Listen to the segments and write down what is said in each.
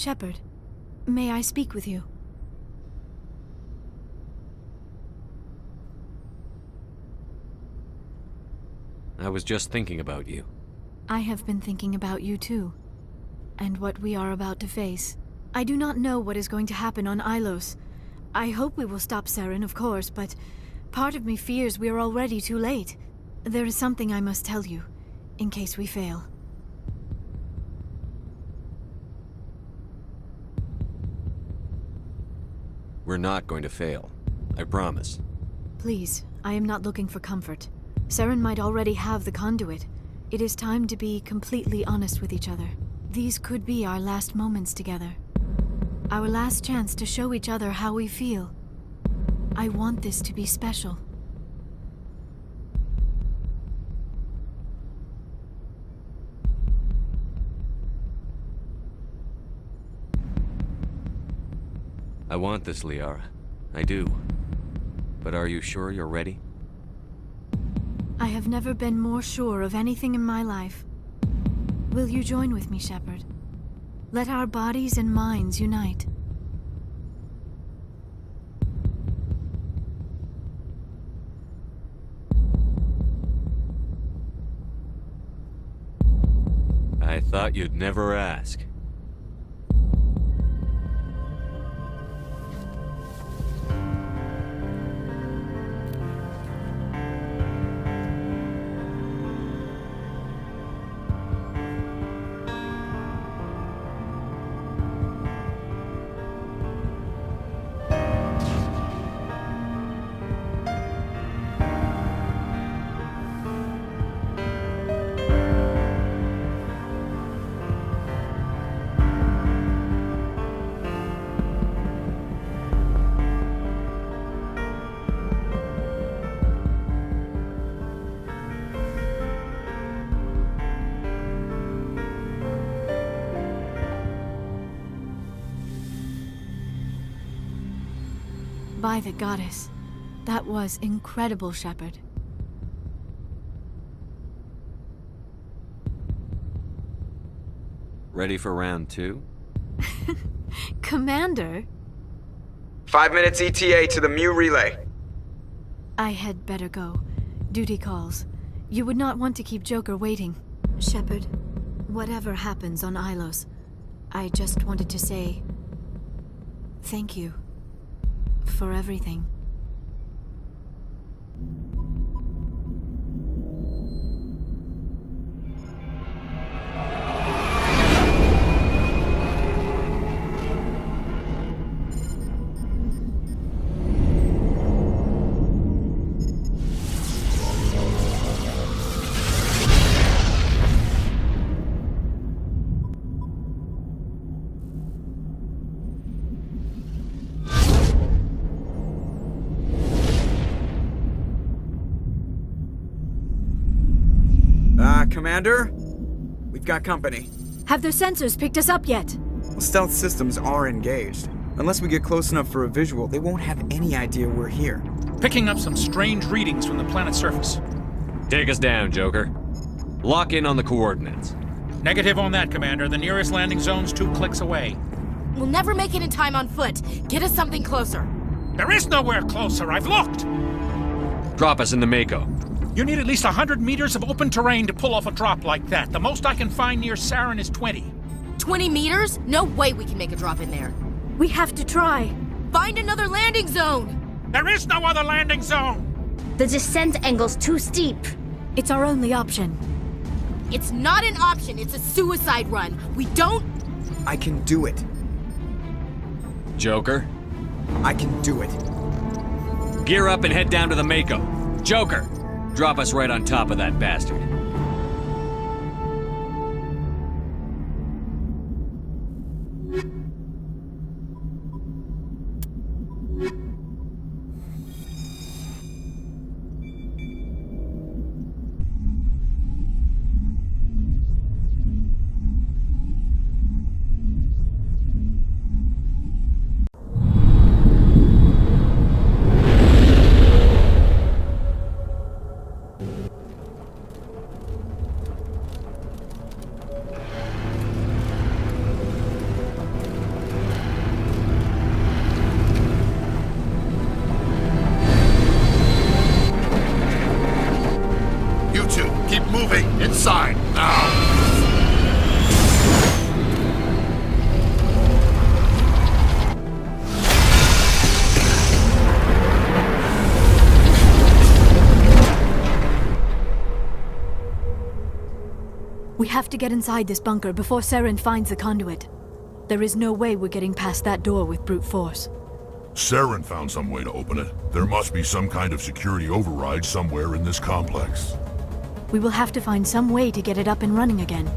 Shepard, may I speak with you? I was just thinking about you. I have been thinking about you too, and what we are about to face. I do not know what is going to happen on Ilos. I hope we will stop Saren, of course, but part of me fears we are already too late. There is something I must tell you, in case we fail. We're not going to fail. I promise. Please, I am not looking for comfort. Saren might already have the Conduit. It is time to be completely honest with each other. These could be our last moments together. Our last chance to show each other how we feel. I want this to be special. I want this, Liare. I do. But are you sure you're ready? I have never been more sure of anything in my life. Will you join with me, Shepard? Let our bodies and minds unite. I thought you'd never ask. By the goddess, that was incredible, Shepard. Ready for round 2? Commander? 5 minutes ETA to the Mu relay. I had better go. Duty calls. You would not want to keep Joker waiting. Shepard, whatever happens on Ilos, I just wanted to say thank you for everything. Commander? We've got company. Have their sensors picked us up yet? Well, stealth systems are engaged. Unless we get close enough for a visual, they won't have any idea we're here. Picking up some strange readings from the planet's surface. Take us down, Joker. Lock in on the coordinates. Negative on that, Commander. The nearest landing zone's 2 clicks away. We'll never make it in time on foot. Get us something closer. There is nowhere closer. I've looked. Drop us in the Mako. You need at least 100 meters of open terrain to pull off a drop like that. The most I can find near Saren is 20. 20 meters? No way we can make a drop in there. We have to try. Find another landing zone! There is no other landing zone! The descent angle's too steep. It's our only option. It's not an option, it's a suicide run. We don't... I can do it. Joker, I can do it. gear up and head down to the Mako. Joker, drop us right on top of that bastard. have to get inside this bunker before Saren finds the conduit. There is no way we're getting past that door with brute force. Saren found some way to open it. There must be some kind of security override somewhere in this complex. We will have to find some way to get it up and running again.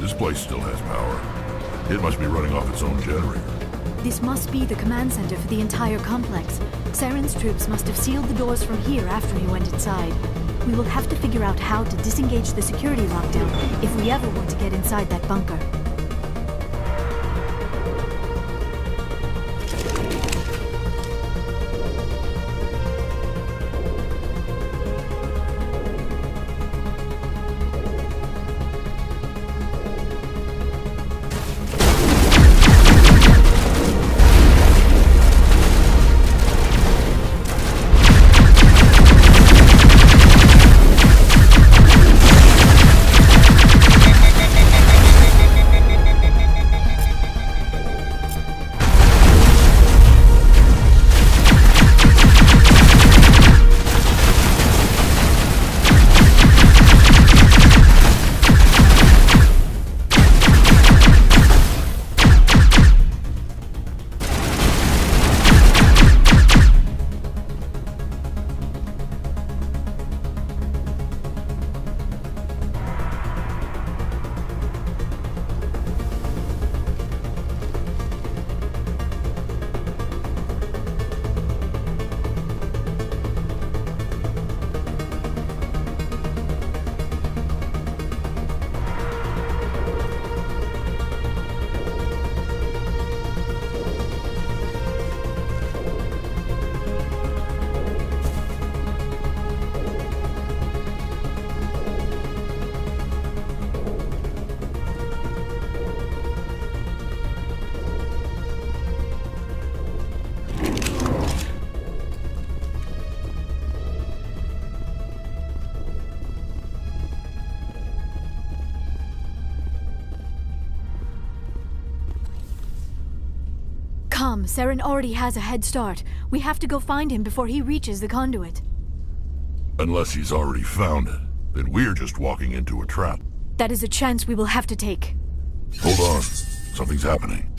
This place still has power. It must be running off its own generator. This must be the command center for the entire complex. Saren's troops must have sealed the doors from here after he went inside. We will have to figure out how to disengage the security lockdown if we ever want to get inside that bunker. Come, Saren already has a head start. We have to go find him before he reaches the conduit. Unless he's already found it, then we're just walking into a trap. That is a chance we will have to take. Hold on. Something's happening.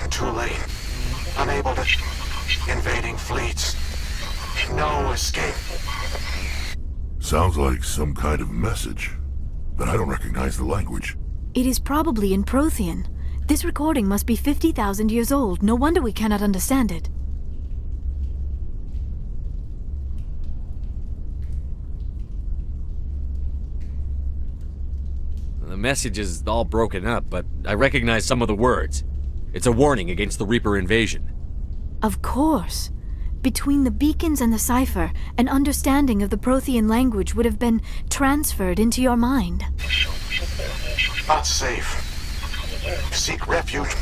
Too late. Unable to... Invading fleets. No escape. Sounds like some kind of message, but I don't recognize the language. It is probably in Prothean. This recording must be 50,000 years old. No wonder we cannot understand it. The message is all broken up, but I recognize some of the words. It's a warning against the Reaper invasion. Of course. Between the beacons and the cipher, an understanding of the Prothean language would have been transferred into your mind. Not safe. Seek refuge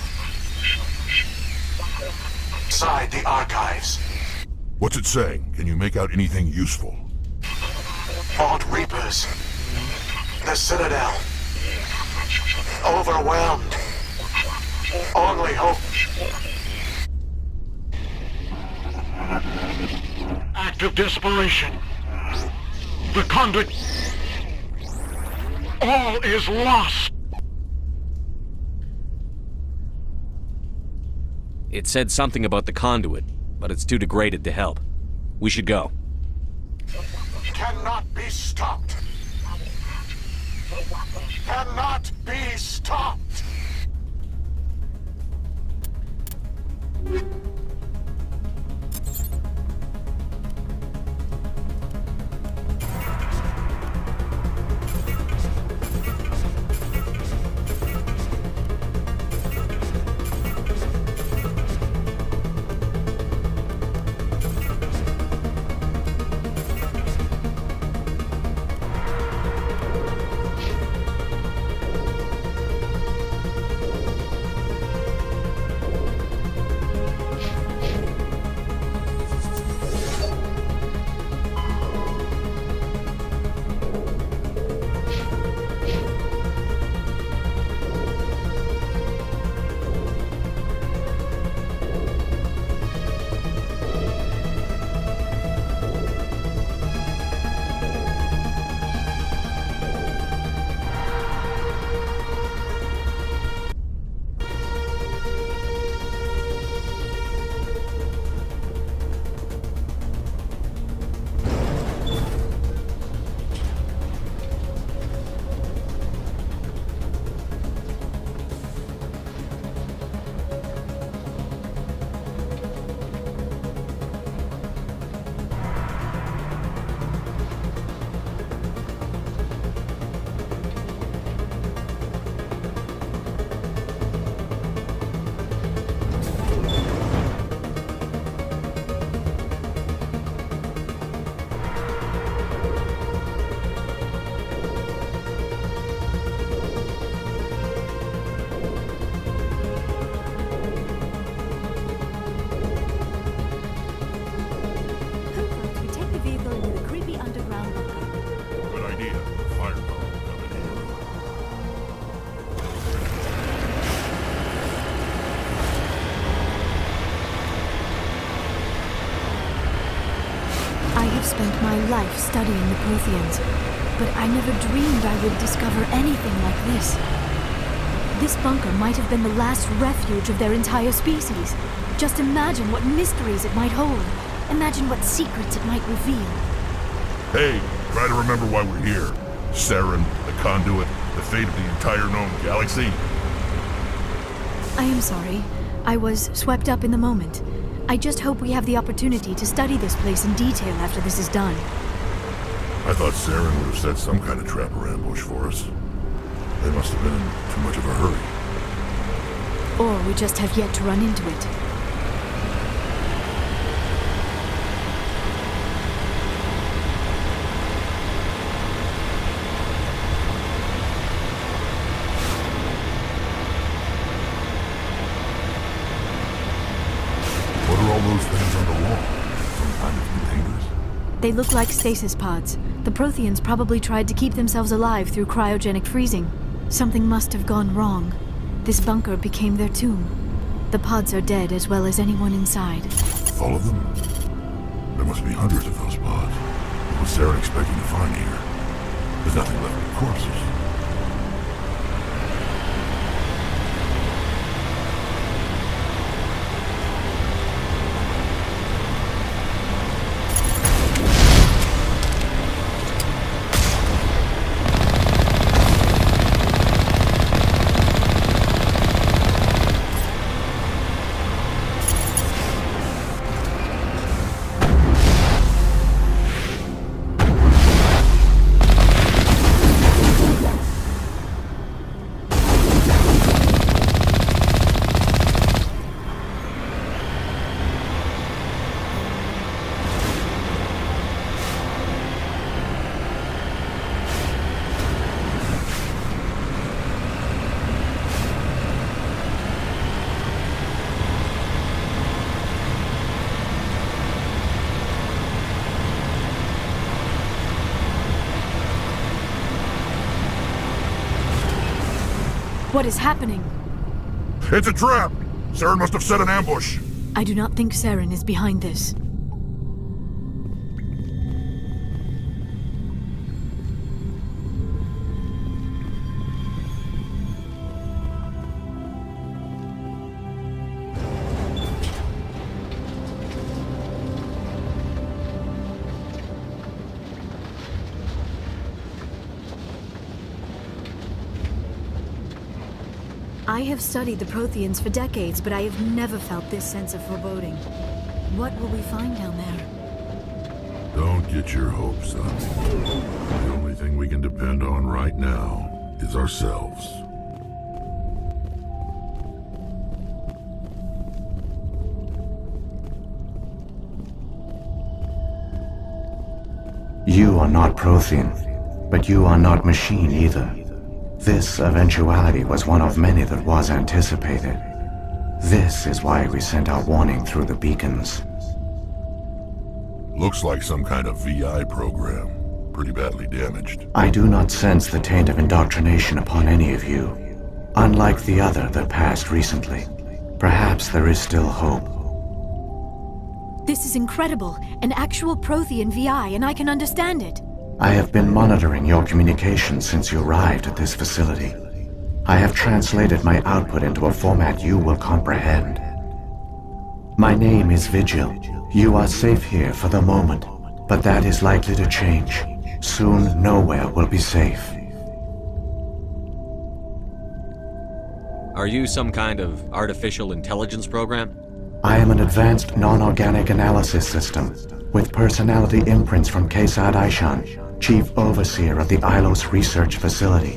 inside the archives. What's it saying? Can you make out anything useful? Vault Reapers. The Citadel. Overwhelmed. Only hope. Act of desperation. The Conduit. All is lost. It said something about the conduit, but it's too degraded to help. We should go. Cannot be stopped. Cannot be stopped. have spent my life studying the Protheans, but I never dreamed I would discover anything like this. This bunker might have been the last refuge of their entire species. Just imagine what mysteries it might hold. Imagine what secrets it might reveal. Hey, try to remember why we're here. Saren, the Conduit, the fate of the entire known galaxy. I am sorry. I was swept up in the moment. I just hope we have the opportunity to study this place in detail after this is done. I thought Saren would have set some kind of trap or ambush for us. They must have been in too much of a hurry. Or we just have yet to run into it. What are all those things on the wall? Some kind of containers? They look like stasis pods. The Protheans probably tried to keep themselves alive through cryogenic freezing. Something must have gone wrong. This bunker became their tomb. The pods are dead as well as anyone inside. All of them? There must be hundreds of those pods. What was Saren expecting to find here? There's nothing left but corpses. What is happening? It's a trap! Saren must have set an ambush! I do not think Saren is behind this. I have studied the Protheans for decades, but I have never felt this sense of foreboding. What will we find down there? Don't get your hopes up. The only thing we can depend on right now is ourselves. You are not Prothean, but you are not machine either. This eventuality was one of many that was anticipated. This is why we sent our warning through the beacons. Looks like some kind of VI program. Pretty badly damaged. I do not sense the taint of indoctrination upon any of you. Unlike the other that passed recently. Perhaps there is still hope. This is incredible. An actual Prothean VI, and I can understand it. I have been monitoring your communications since you arrived at this facility. I have translated my output into a format you will comprehend. My name is Vigil. You are safe here for the moment, but that is likely to change. Soon, nowhere will be safe. Are you some kind of artificial intelligence program? I am an advanced non-organic analysis system, with personality imprints from Kesad Aishan, Chief Overseer of the Ilos Research Facility.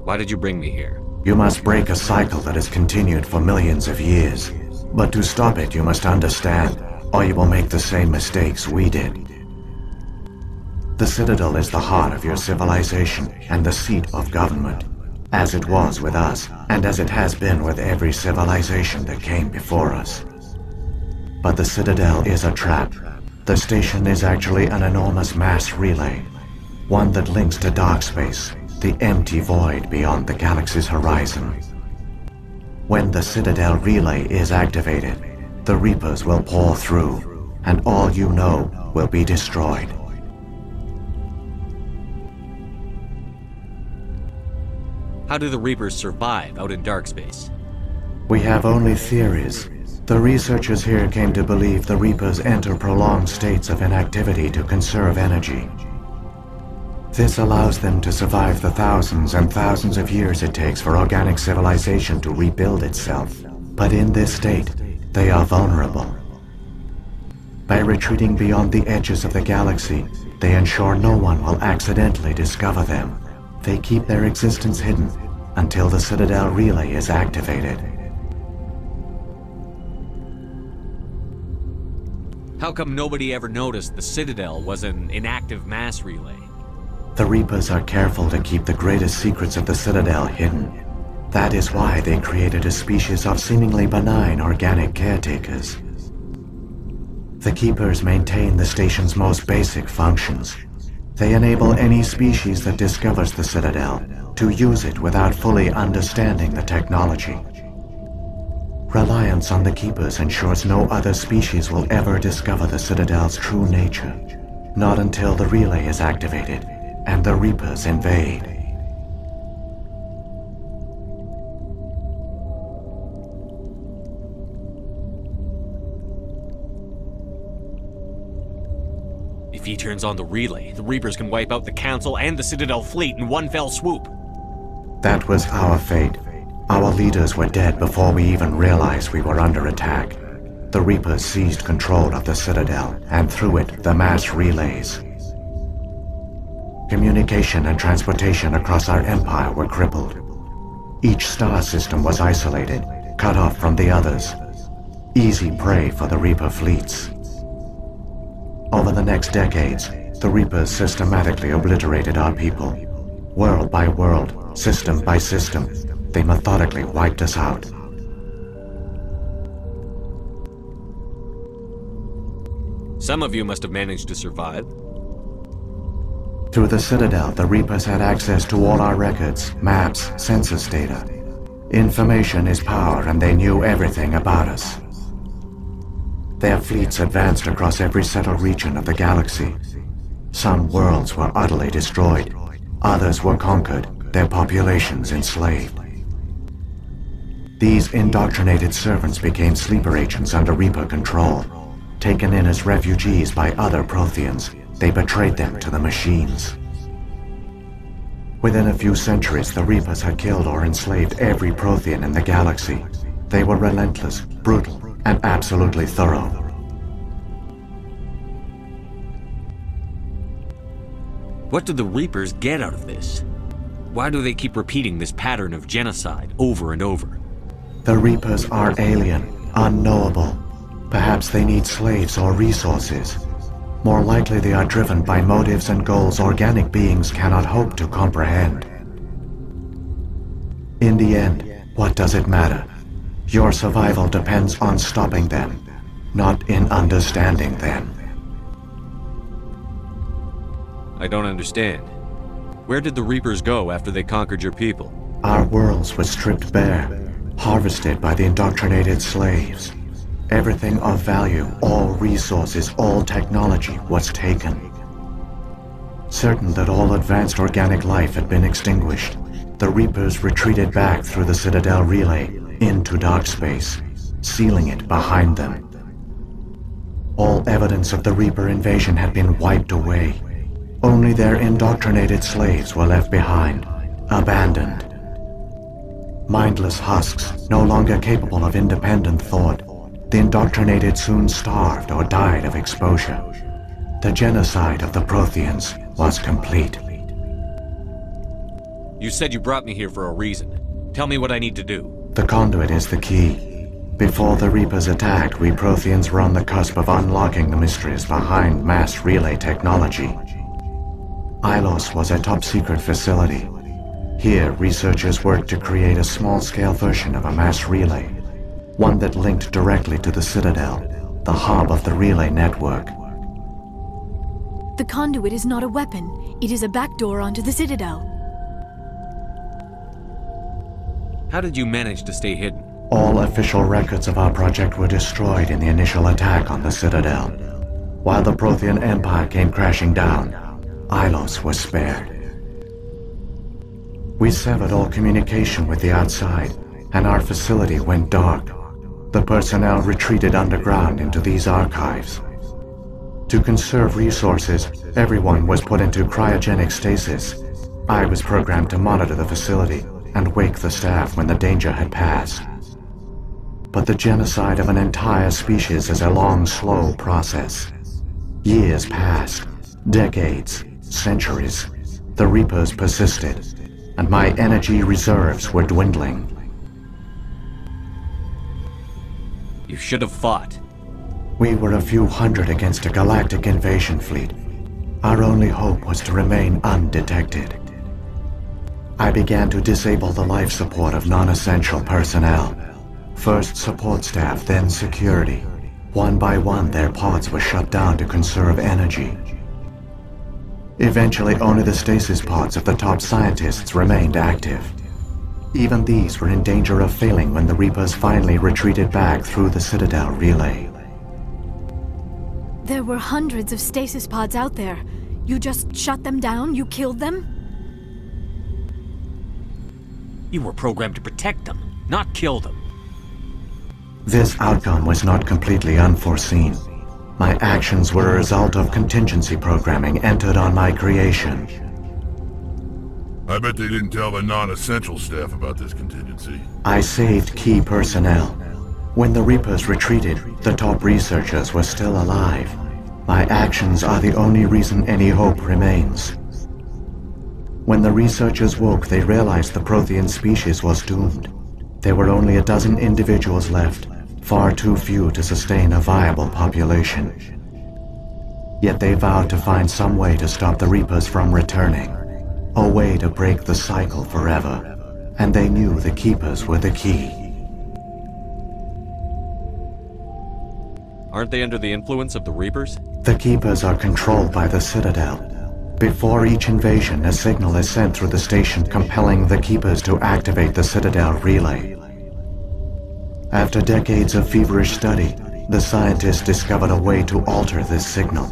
Why did you bring me here? You must break a cycle that has continued for millions of years. But to stop it, you must understand, or you will make the same mistakes we did. The Citadel is the heart of your civilization and the seat of government, as it was with us, and as it has been with every civilization that came before us. But the Citadel is a trap. The station is actually an enormous mass relay, one that links to dark space, the empty void beyond the galaxy's horizon. When the Citadel relay is activated, the Reapers will pour through, and all you know will be destroyed. How do the Reapers survive out in dark space? We have only theories. The researchers here came to believe the Reapers enter prolonged states of inactivity to conserve energy. This allows them to survive the thousands and thousands of years it takes for organic civilization to rebuild itself. But in this state, they are vulnerable. By retreating beyond the edges of the galaxy, they ensure no one will accidentally discover them. They keep their existence hidden until the Citadel relay is activated. How come nobody ever noticed the Citadel was an inactive mass relay? The Reapers are careful to keep the greatest secrets of the Citadel hidden. That is why they created a species of seemingly benign organic caretakers. The Keepers maintain the station's most basic functions. They enable any species that discovers the Citadel to use it without fully understanding the technology. Reliance on the Keepers ensures no other species will ever discover the Citadel's true nature. Not until the relay is activated and the Reapers invade. If he turns on the relay, the Reapers can wipe out the Council and the Citadel fleet in one fell swoop. That was our fate. Our leaders were dead before we even realized we were under attack. The Reapers seized control of the Citadel, and through it, the mass relays. Communication and transportation across our empire were crippled. Each star system was isolated, cut off from the others. Easy prey for the Reaper fleets. Over the next decades, the Reapers systematically obliterated our people. World by world, system by system, they methodically wiped us out. Some of you must have managed to survive. Through the Citadel, the Reapers had access to all our records, maps, census data. Information is power, and they knew everything about us. Their fleets advanced across every settled region of the galaxy. Some worlds were utterly destroyed. Others were conquered, their populations enslaved. These indoctrinated servants became sleeper agents under Reaper control. Taken in as refugees by other Protheans, they betrayed them to the machines. Within a few centuries, the Reapers had killed or enslaved every Prothean in the galaxy. They were relentless, brutal, and absolutely thorough. What do the Reapers get out of this? Why do they keep repeating this pattern of genocide over and over? The Reapers are alien, unknowable. Perhaps they need slaves or resources. More likely they are driven by motives and goals organic beings cannot hope to comprehend. In the end, what does it matter? Your survival depends on stopping them, not in understanding them. I don't understand. Where did the Reapers go after they conquered your people? Our worlds were stripped bare, harvested by the indoctrinated slaves. Everything of value, all resources, all technology was taken. Certain that all advanced organic life had been extinguished, the Reapers retreated back through the Citadel relay into dark space, sealing it behind them. All evidence of the Reaper invasion had been wiped away. Only their indoctrinated slaves were left behind, abandoned. Mindless husks, no longer capable of independent thought, the indoctrinated soon starved or died of exposure. The genocide of the Protheans was complete. You said you brought me here for a reason. Tell me what I need to do. The Conduit is the key. Before the Reapers attacked, we Protheans were on the cusp of unlocking the mysteries behind mass relay technology. Ilos was a top-secret facility. Here, researchers worked to create a small-scale version of a mass relay, one that linked directly to the Citadel, the hub of the relay network. The Conduit is not a weapon. It is a backdoor onto the Citadel. How did you manage to stay hidden? All official records of our project were destroyed in the initial attack on the Citadel. While the Prothean Empire came crashing down, Ilos was spared. We severed all communication with the outside, and our facility went dark. The personnel retreated underground into these archives. To conserve resources, everyone was put into cryogenic stasis. I was programmed to monitor the facility and wake the staff when the danger had passed. But the genocide of an entire species is a long, slow process. Years passed, decades, centuries. The Reapers persisted, and my energy reserves were dwindling. You should have fought. We were a few hundred against a galactic invasion fleet. Our only hope was to remain undetected. I began to disable the life support of non-essential personnel. First support staff, then security. One by one, their pods were shut down to conserve energy. Eventually, only the stasis pods of the top scientists remained active. Even these were in danger of failing when the Reapers finally retreated back through the Citadel relay. There were hundreds of stasis pods out there. You just shut them down? You killed them? You were programmed to protect them, not kill them. This outcome was not completely unforeseen. My actions were a result of contingency programming entered on my creation. I bet they didn't tell the non-essential staff about this contingency. I saved key personnel. When the Reapers retreated, the top researchers were still alive. My actions are the only reason any hope remains. When the researchers woke, they realized the Prothean species was doomed. There were only a dozen individuals left, far too few to sustain a viable population. Yet they vowed to find some way to stop the Reapers from returning, a way to break the cycle forever, and they knew the Keepers were the key. Aren't they under the influence of the Reapers? The Keepers are controlled by the Citadel. Before each invasion, a signal is sent through the station compelling the Keepers to activate the Citadel relay. After decades of feverish study, the scientists discovered a way to alter this signal.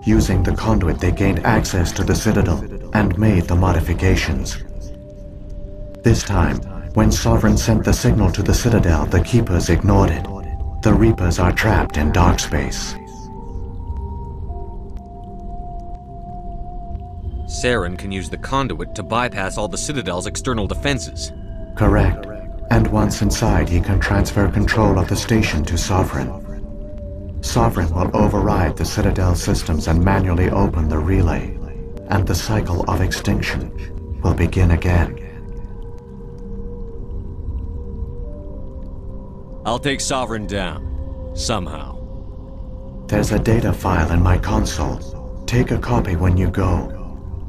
Using the Conduit, they gained access to the Citadel and made the modifications. This time, when Sovereign sent the signal to the Citadel, the Keepers ignored it. The Reapers are trapped in dark space. Saren can use the Conduit to bypass all the Citadel's external defenses. Correct. And once inside, he can transfer control of the station to Sovereign. Sovereign will override the Citadel systems and manually open the relay, and the cycle of extinction will begin again. I'll take Sovereign down. Somehow. There's a data file in my console. Take a copy when you go.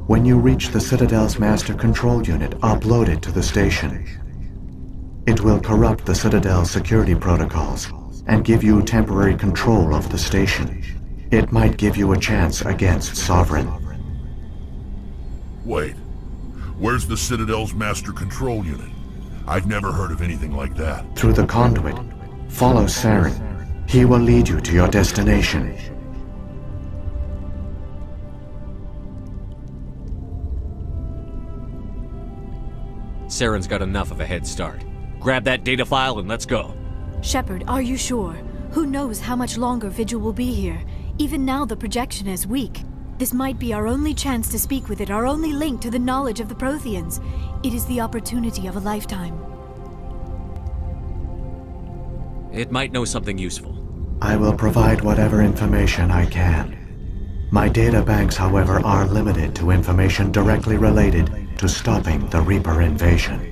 When you reach the Citadel's master control unit, upload it to the station. It will corrupt the Citadel's security protocols and give you temporary control of the station. It might give you a chance against Sovereign. Wait, where's the Citadel's master control unit? I've never heard of anything like that. Through the Conduit. Follow Saren. He will lead you to your destination. Saren's got enough of a head start. Grab that data file and let's go. Shepard, are you sure? Who knows how much longer Vigil will be here? Even now the projection is weak. This might be our only chance to speak with it, our only link to the knowledge of the Protheans. It is the opportunity of a lifetime. It might know something useful. I will provide whatever information I can. My data banks, however, are limited to information directly related to stopping the Reaper invasion.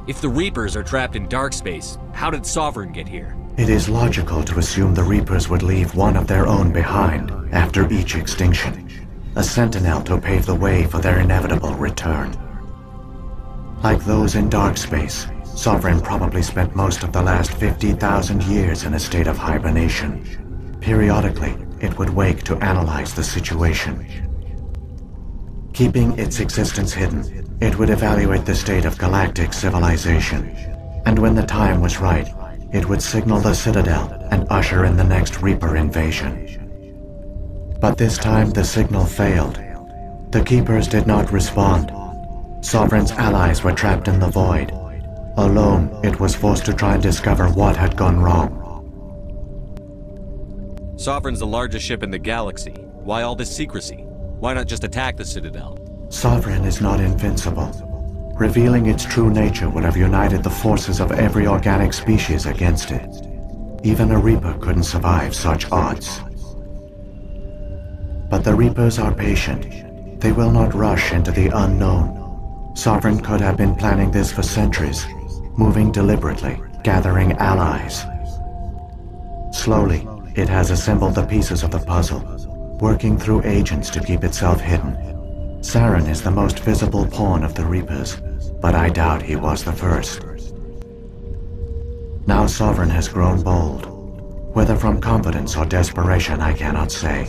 If the Reapers are trapped in dark space, how did Sovereign get here? It is logical to assume the Reapers would leave one of their own behind after each extinction, a sentinel to pave the way for their inevitable return. Like those in dark space, Sovereign probably spent most of the last 50,000 years in a state of hibernation. Periodically, it would wake to analyze the situation. Keeping its existence hidden, it would evaluate the state of galactic civilization. And when the time was right, it would signal the Citadel and usher in the next Reaper invasion. But this time the signal failed. The Keepers did not respond. Sovereign's allies were trapped in the void. Alone, it was forced to try and discover what had gone wrong. Sovereign's the largest ship in the galaxy. Why all this secrecy? Why not just attack the Citadel? Sovereign is not invincible. Revealing its true nature would have united the forces of every organic species against it. Even a Reaper couldn't survive such odds. But the Reapers are patient. They will not rush into the unknown. Sovereign could have been planning this for centuries, moving deliberately, gathering allies. Slowly, it has assembled the pieces of the puzzle, working through agents to keep itself hidden. Saren is the most visible pawn of the Reapers, but I doubt he was the first. Now Sovereign has grown bold. Whether from confidence or desperation, I cannot say,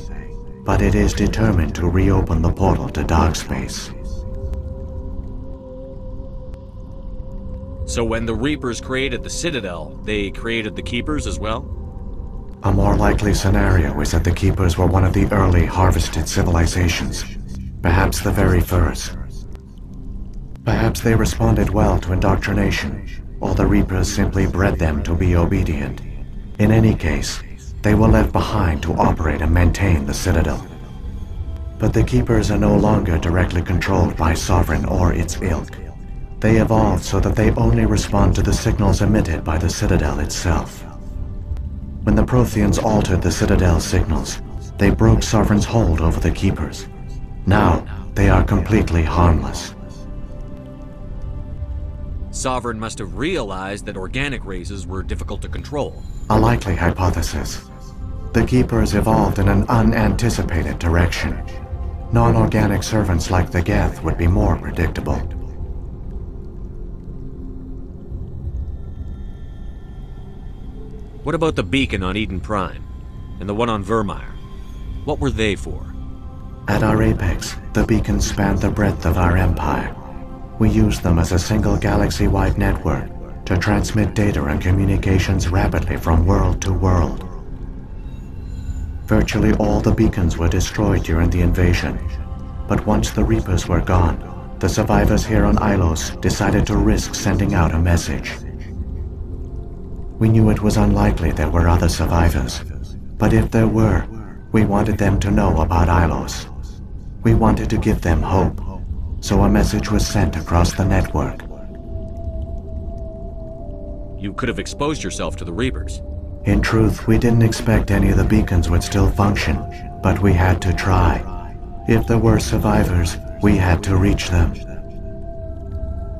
but it is determined to reopen the portal to dark space. So when the Reapers created the Citadel, they created the Keepers as well? A more likely scenario is that the Keepers were one of the early harvested civilizations, perhaps the very first. Perhaps they responded well to indoctrination, or the Reapers simply bred them to be obedient. In any case, they were left behind to operate and maintain the Citadel. But the Keepers are no longer directly controlled by Sovereign or its ilk. They evolved so that they only respond to the signals emitted by the Citadel itself. When the Protheans altered the Citadel's signals, they broke Sovereign's hold over the Keepers. Now, they are completely harmless. Sovereign must have realized that organic races were difficult to control. A likely hypothesis. The Keepers evolved in an unanticipated direction. Non-organic servants like the Geth would be more predictable. What about the beacon on Eden Prime? And the one on Vermeer? What were they for? At our apex, the beacons spanned the breadth of our empire. We used them as a single galaxy-wide network to transmit data and communications rapidly from world to world. Virtually all the beacons were destroyed during the invasion, but once the Reapers were gone, the survivors here on Ilos decided to risk sending out a message. We knew it was unlikely there were other survivors, but if there were, we wanted them to know about Ilos. We wanted to give them hope, so a message was sent across the network. You could have exposed yourself to the Reapers. In truth, we didn't expect any of the beacons would still function, but we had to try. If there were survivors, we had to reach them.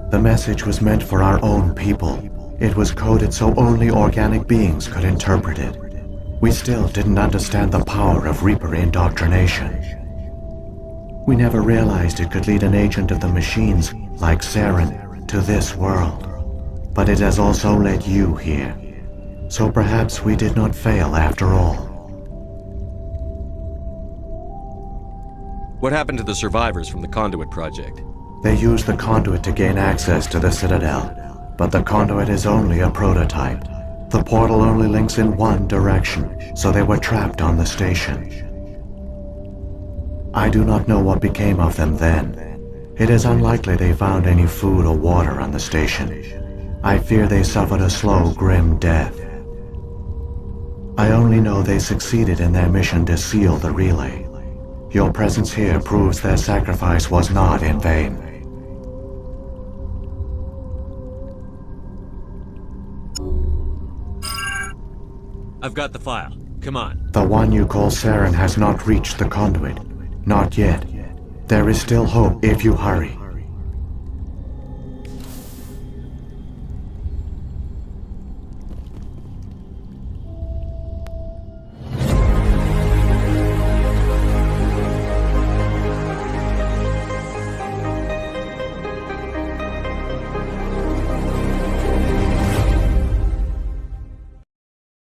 The message was meant for our own people. It was coded so only organic beings could interpret it. We still didn't understand the power of Reaper indoctrination. We never realized it could lead an agent of the machines, like Saren, to this world. But it has also led you here. So perhaps we did not fail after all. What happened to the survivors from the Conduit project? They used the Conduit to gain access to the Citadel, but the Conduit is only a prototype. The portal only links in one direction, so they were trapped on the station. I do not know what became of them then. It is unlikely they found any food or water on the station. I fear they suffered a slow, grim death. I only know they succeeded in their mission to seal the relay. Your presence here proves their sacrifice was not in vain. I've got the file. Come on. The one you call Saren has not reached the Conduit. Not yet. There is still hope if you hurry.